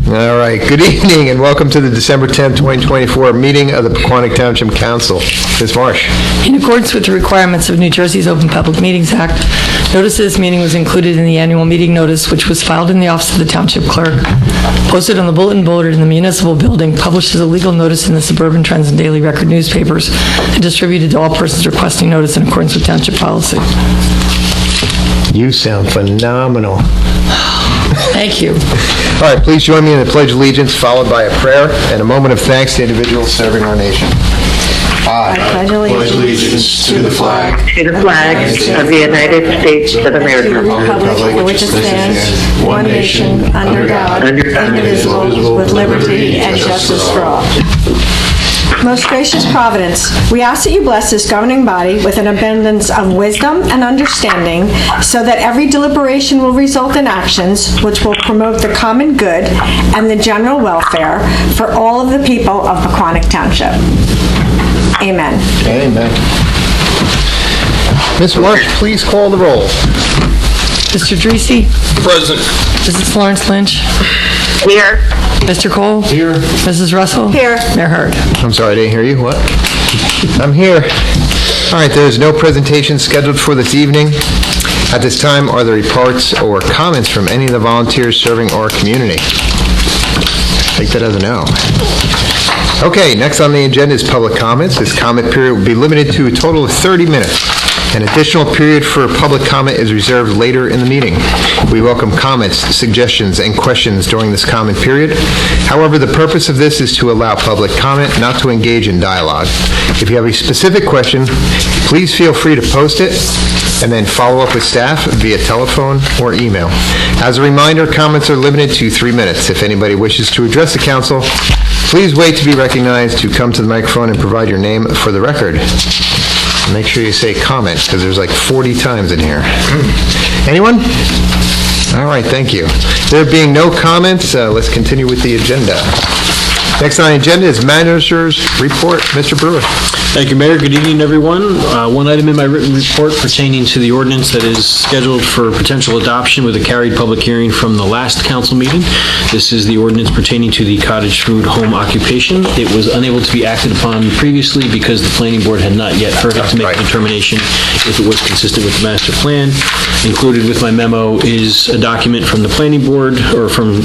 All right, good evening and welcome to the December 10th, 2024 meeting of the Pequannock Township Council. Ms. Marsh. In accordance with the requirements of New Jersey's Open Public Meetings Act, notice of this meeting was included in the annual meeting notice, which was filed in the office of the Township Clerk, posted on the bulletin board in the municipal building, published as a legal notice in the Suburban Trends and Daily Record newspapers, and distributed to all persons requesting notice in accordance with Township policy. You sound phenomenal. Thank you. All right, please join me in the Pledge of Allegiance, followed by a prayer and a moment of thanks to individuals serving our nation. I pledge allegiance to the flag of the United States of America, and to the republic for which it stands, one nation, under God, indivisible, with liberty and justice for all. Most gracious Providence, we ask that you bless this governing body with an abundance of wisdom and understanding so that every deliberation will result in actions which will promote the common good and the general welfare for all of the people of Pequannock Township. Amen. Amen. Ms. Marsh, please call the roll. Mr. Dreesy? Present. Mrs. Florence Lynch? Here. Mr. Cole? Here. Mrs. Russell? Here. Mayor Hurd? I'm sorry, I didn't hear you. What? I'm here. All right, there's no presentation scheduled for this evening. At this time, are there reports or comments from any of the volunteers serving our community? Take that as a no. Okay, next on the agenda is public comments. This comment period will be limited to a total of 30 minutes. An additional period for public comment is reserved later in the meeting. We welcome comments, suggestions, and questions during this comment period. However, the purpose of this is to allow public comment, not to engage in dialogue. If you have a specific question, please feel free to post it and then follow up with staff via telephone or email. As a reminder, comments are limited to 3 minutes. If anybody wishes to address the council, please wait to be recognized to come to the microphone and provide your name for the record. Make sure you say comment, because there's like 40 times in here. Anyone? All right, thank you. There being no comments, let's continue with the agenda. Next on the agenda is Manager's Report. Mr. Brewer. Thank you, Mayor. Good evening, everyone. One item in my written report pertaining to the ordinance that is scheduled for potential adoption with a carried public hearing from the last council meeting. This is the ordinance pertaining to the cottage food home occupation. It was unable to be acted upon previously because the planning board had not yet heard it to make a determination if it was consistent with the master plan. Included with my memo is a document from the planning board, or from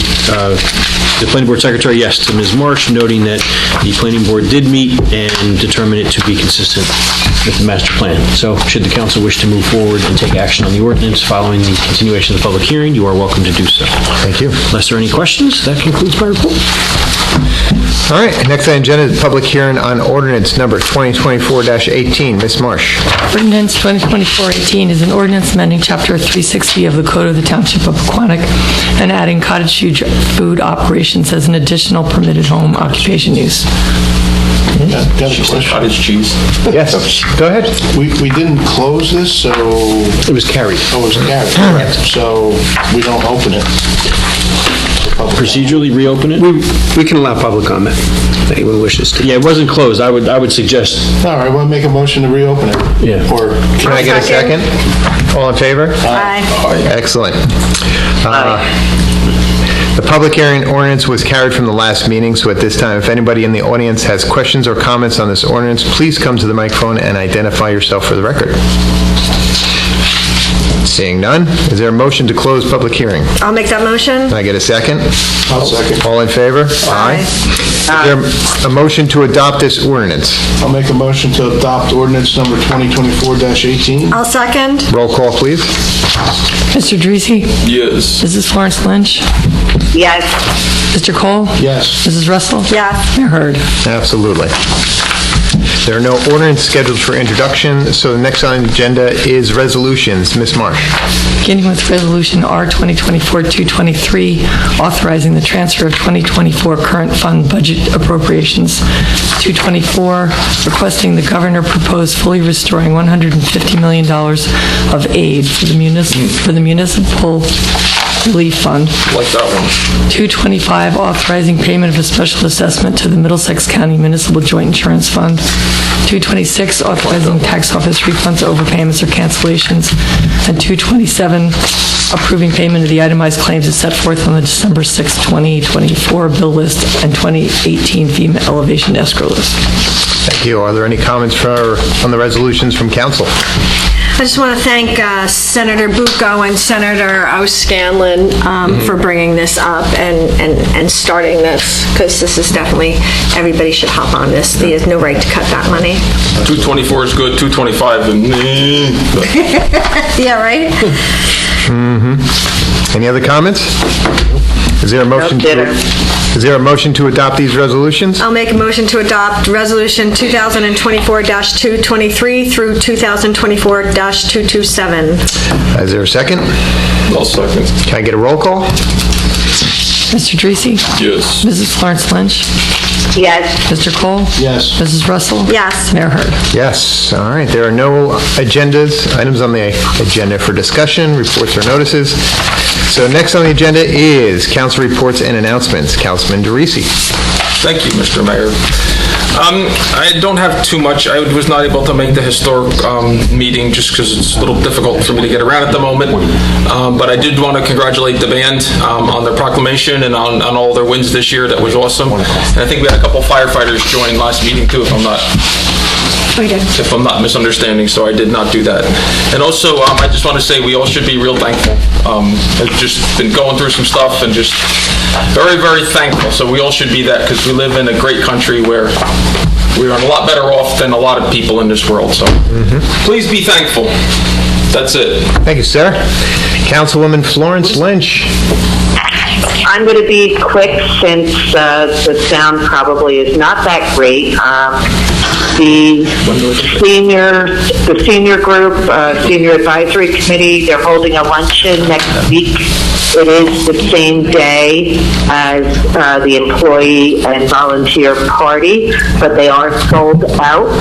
the planning board secretary, yes, to Ms. Marsh, noting that the planning board did meet and determine it to be consistent with the master plan. So should the council wish to move forward and take action on the ordinance following the continuation of the public hearing, you are welcome to do so. Thank you. Unless there are any questions, that concludes my report. All right, next on the agenda is public hearing on ordinance number 2024-18. Ms. Marsh. Ordinance 2024-18 is an ordinance amending Chapter 360 of the Code of the Township of Pequannock and adding cottage food operations as an additional permitted home occupation use. Got a question. Cottage cheese. Yes, go ahead. We didn't close this, so... It was carried. Oh, it was carried. Correct. So we don't open it. Procedurally reopen it? We can allow public comment if anyone wishes to. Yeah, it wasn't closed. I would suggest. All right, we'll make a motion to reopen it. Yeah. Or... Can I get a second? All in favor? Aye. Excellent. The public hearing ordinance was carried from the last meeting, so at this time, if anybody in the audience has questions or comments on this ordinance, please come to the microphone and identify yourself for the record. Seeing none, is there a motion to close public hearing? I'll make that motion. Can I get a second? I'll second. All in favor? Aye. Is there a motion to adopt this ordinance? I'll make a motion to adopt ordinance number 2024-18. I'll second. Roll call, please. Mr. Dreesy? Yes. Mrs. Florence Lynch? Yes. Mr. Cole? Yes. Mrs. Russell? Yes. Mayor Hurd? Absolutely. There are no ordinance scheduled for introduction, so the next on the agenda is resolutions. Ms. Marsh. Beginning with Resolution R 2024-223, authorizing the transfer of 2024 current fund budget appropriations. 224, requesting the governor propose fully restoring $150 million of aid for the municipal Relief Fund. Like that one. 225, authorizing payment of a special assessment to the Middlesex County Municipal Joint Insurance Fund. 226, authorizing tax office refunds, overpayments, or cancellations. And 227, approving payment of the itemized claims as set forth on the December 6, 2024 bill list and 2018 FEMA elevation escrow list. Thank you. Are there any comments on the resolutions from council? I just want to thank Senator Bucco and Senator O'Scanlan for bringing this up and starting this, because this is definitely, everybody should hop on this. There's no right to cut that money. 224 is good, 225 and Yeah, right? Any other comments? Is there a motion? Is there a motion to adopt these resolutions? I'll make a motion to adopt Resolution 2024-223 through 2024-227. Is there a second? I'll second. Can I get a roll call? Mr. Treese? Yes. Mrs. Florence Lynch? Yes. Mr. Cole? Yes. Mrs. Russell? Yes. Mayor Hurd. Yes. All right. There are no items on the agenda for discussion, reports, or notices. So next on the agenda is council reports and announcements. Councilman DeRisi. Thank you, Mr. Mayor. I don't have too much. I was not able to make the historic meeting just because it's a little difficult for me to get around at the moment. But I did want to congratulate the band on their proclamation and on all their wins this year. That was awesome. And I think we had a couple firefighters join last meeting too, if I'm not misunderstanding, so I did not do that. And also, I just want to say we all should be real thankful. I've just been going through some stuff and just very, very thankful. So we all should be that, because we live in a great country where we are a lot better off than a lot of people in this world. So please be thankful. That's it. Thank you, sir. Councilwoman Florence Lynch. I'm going to be quick since the sound probably is not that great. The senior group, senior advisory committee, they're holding a luncheon next week. It is the same day as the employee and volunteer party, but they are sold out.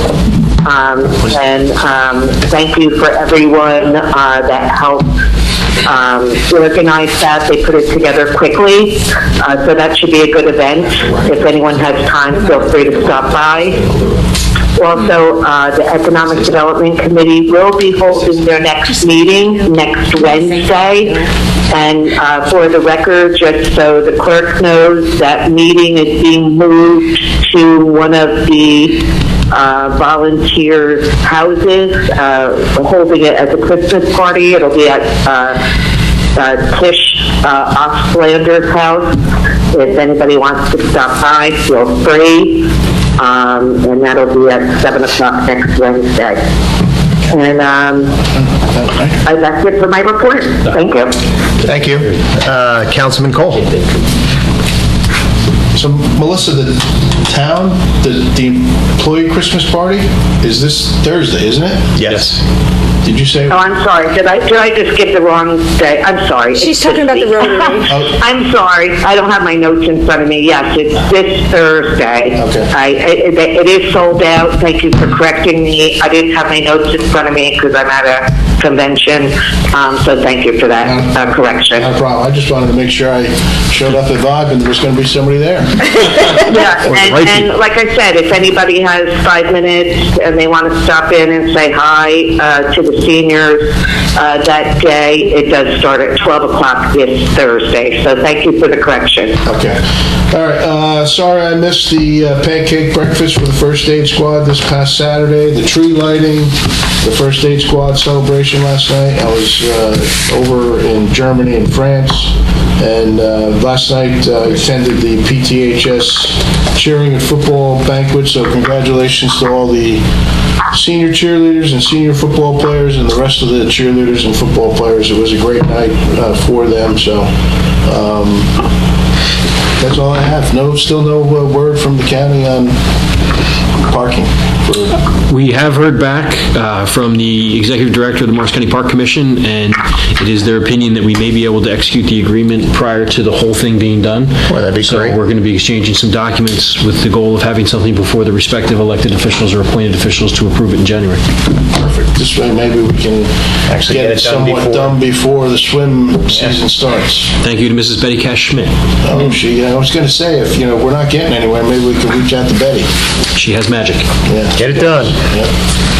Thank you for everyone that helped organize that. They put it together quickly, so that should be a good event. If anyone has time, feel free to stop by. Also, the Economic Development Committee will be holding their next meeting next Wednesday. And for the record, just so the clerk knows, that meeting is being moved to one of the volunteers' houses. We're holding it as a Christmas party. It'll be at Tish Oxlander's house. If anybody wants to stop by, feel free. And that'll be at 7 o'clock next Wednesday. And that's it for my report. Thank you. Thank you. Councilman Cole. So, Melissa, the town, the employee Christmas party is this Thursday, isn't it? Yes. Did you say? Oh, I'm sorry. Did I just get the wrong day? I'm sorry. She's talking about the Rotary. I'm sorry. I don't have my notes in front of me. Yes, it's this Thursday. Okay. It is sold out. Thank you for correcting me. I didn't have my notes in front of me because I'm at a convention. So thank you for that correction. No problem. I just wanted to make sure I showed up at Vibe and there was going to be somebody there. Yeah, and like I said, if anybody has 5 minutes and they want to stop in and say hi to the seniors that day, it does start at 12 o'clock this Thursday. So thank you for the correction. Okay. All right. Sorry I missed the pancake breakfast for the First Aid Squad this past Saturday, the tree lighting, the First Aid Squad celebration last night. I was over in Germany and France, and last night I attended the PTHS cheering and football banquet, so congratulations to all the senior cheerleaders and senior football players and the rest of the cheerleaders and football players. It was a great night for them, so That's all I have. Still no word from the county on parking. We have heard back from the executive director of the Morris County Park Commission, and it is their opinion that we may be able to execute the agreement prior to the whole thing being done. Well, that'd be great. So we're going to be exchanging some documents with the goal of having something before the respective elected officials or appointed officials to approve it in January. Perfect. This way maybe we can Actually get get it it done somewhat before. done before the swim season starts. Thank you to Mrs. Betty Cash Schmidt. I was going to say, if we're not getting anywhere, maybe we can reach out to Betty. She has magic. Yeah. Get it done. Yep.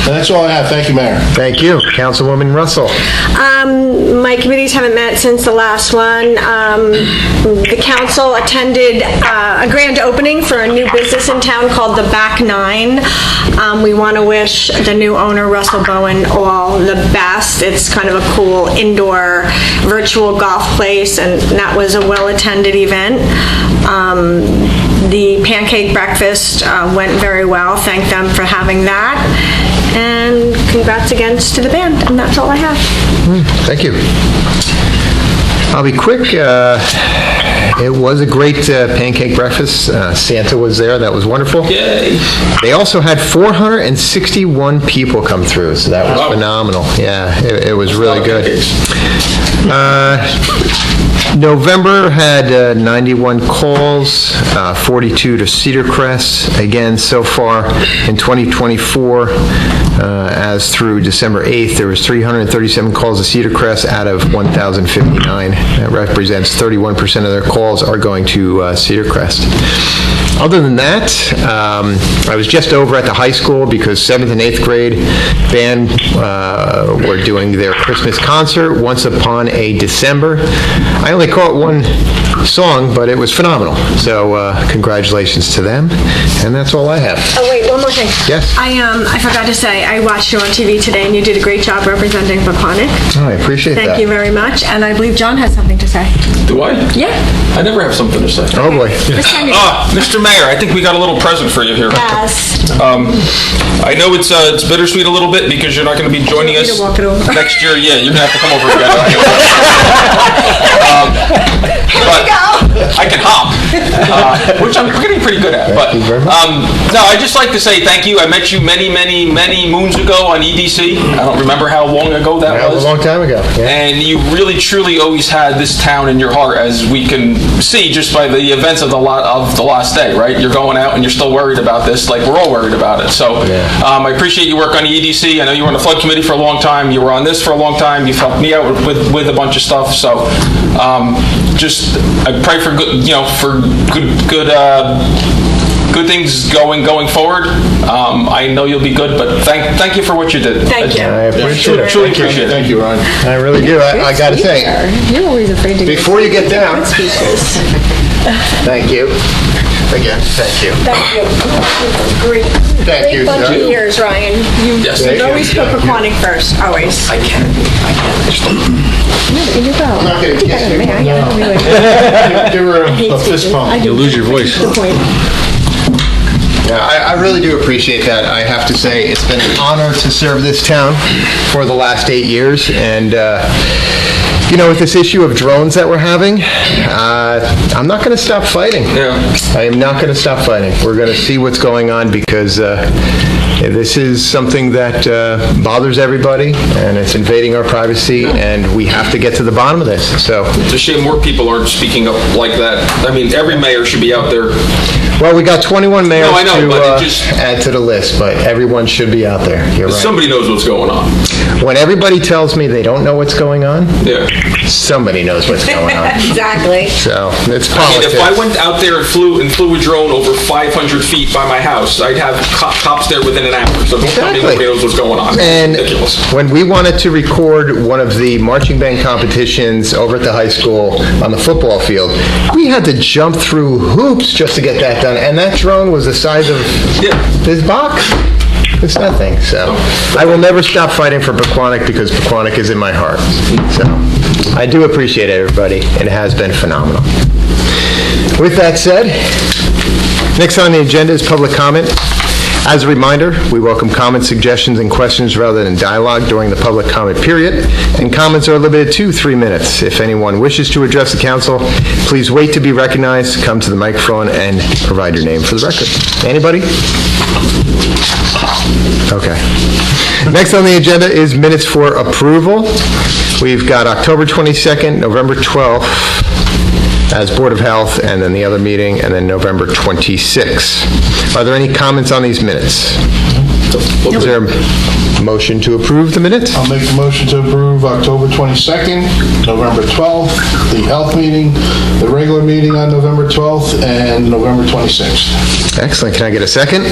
And that's all I have. Thank you, Mayor. Thank you. Councilwoman Russell. My committees haven't met since the last one. The council attended a grand opening for a new business in town called the Back Nine. We want to wish the new owner, Russell Bowen, all the best. It's kind of a cool indoor virtual golf place, and that was a well-attended event. The pancake breakfast went very well. Thank them for having that. And congrats again to the band. And that's all I have. Thank you. I'll be quick. It was a great pancake breakfast. Santa was there. That was wonderful. Yay. They also had 461 people come through, so that was phenomenal. Yeah, it was really good. November had 91 calls, 42 to Cedar Crest. Again, so far in 2024, as through December 8th, there was 337 calls to Cedar Crest out of 1,059. That represents 31% of their calls are going to Cedar Crest. Other than that, I was just over at the high school because 7th and 8th grade band were doing their Christmas concert, Once Upon a December. I only caught one song, but it was phenomenal. So congratulations to them. And that's all I have. Oh, wait, one more thing. Yes. I forgot to say, I watched you on TV today, and you did a great job representing Pequannock. Oh, I appreciate that. Thank you very much. And I believe John has something to say. Do I? Yeah. I never have something to say. Oh, boy. Mr. Mayor, I think we got a little present for you here. Yes. I know it's bittersweet a little bit because you're not going to be joining us to walk it over? next year. Yeah, you're going to have to come over again. But I can hop, which I'm getting pretty good at. But no, I'd just like to say thank you. I met you many, many, many moons ago on EDC. I don't remember how long ago that That was was. a long time ago. Yeah. And you really, truly always had this town in your heart, as we can see just by the events of the last day, right? You're going out and you're still worried about this, like we're all worried about it. So I appreciate you work on the EDC. I know you were on the flood committee for a long time. You were on this for a long time. You've helped me out with a bunch of stuff. So just I pray for good, good things going forward. I know you'll be good, but thank you for what you did. Thank you. I appreciate it. Truly appreciate it. Thank you, Ryan. I really do. I got to say, You're always afraid to before you get down, speeches. thank you. Again, thank you. Thank you. Great. Thank you, Great bunch sir. of years, Ryan. Yes, You thank you. always put Pequannock first, always. I can. You go. I'm not going to kiss you. Give her a fist bump. You'll lose your voice. Good point. Yeah, I really do appreciate that. I have to say, it's been an honor to serve this town for the last 8 years, and with this issue of drones that we're having, I'm not going to stop fighting. Yeah. I am not going to stop fighting. We're going to see what's going on because this is something that bothers everybody, and it's invading our privacy, and we have to get to the bottom of this. So, It's a shame more people aren't speaking up like that. I mean, every mayor should be out there. well, we got 21 mayors No, I know, but it just- to add to the list, but everyone should be out there. You're right. Somebody knows what's going on. When everybody tells me they don't know what's going on, Yeah. somebody knows what's going on. Exactly. So, it's I mean, politics. if I went out there and flew a drone over 500 feet by my house, I'd have cops there within an hour. So don't tell me Exactly. nobody knows what's going on. And It's ridiculous. when we wanted to record one of the marching band competitions over at the high school on the football field, we had to jump through hoops just to get that done. And that drone was the size of Yeah. this box. It's nothing. So I will never stop fighting for Pequannock because Pequannock is in my heart. So I do appreciate everybody. It has been phenomenal. With that said, next on the agenda is public comment. As a reminder, we welcome comments, suggestions, and questions rather than dialogue during the public comment period, and comments are limited to 3 minutes. If anyone wishes to address the council, please wait to be recognized, come to the microphone, and provide your name for the record. Anybody? Okay. Next on the agenda is minutes for approval. We've got October 22nd, November 12th as Board of Health, and then the other meeting, and then November 26th. Are there any comments on these minutes? Is there a motion to approve the minutes? I'll make the motion to approve October 22nd, November 12th, the health meeting, the regular meeting on November 12th, and November 26th. Excellent. Can I get a second?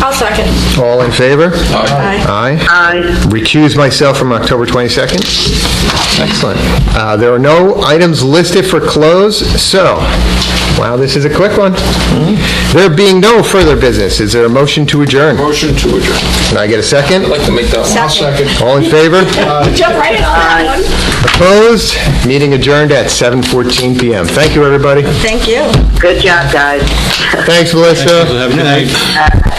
I'll second. All in favor? Aye. Aye. Aye. Recuse myself from October 22nd. Excellent. There are no items listed for close, so, wow, this is a quick one. There being no further business, is there a motion to adjourn? Motion to adjourn. Can I get a second? I'd like to make that one. I'll second. All in favor? Jump right in on that one. Opposed? Meeting adjourned at 7:14 PM. Thank you, everybody. Thank you. Good job, guys. Thanks, Melissa. Have a good night.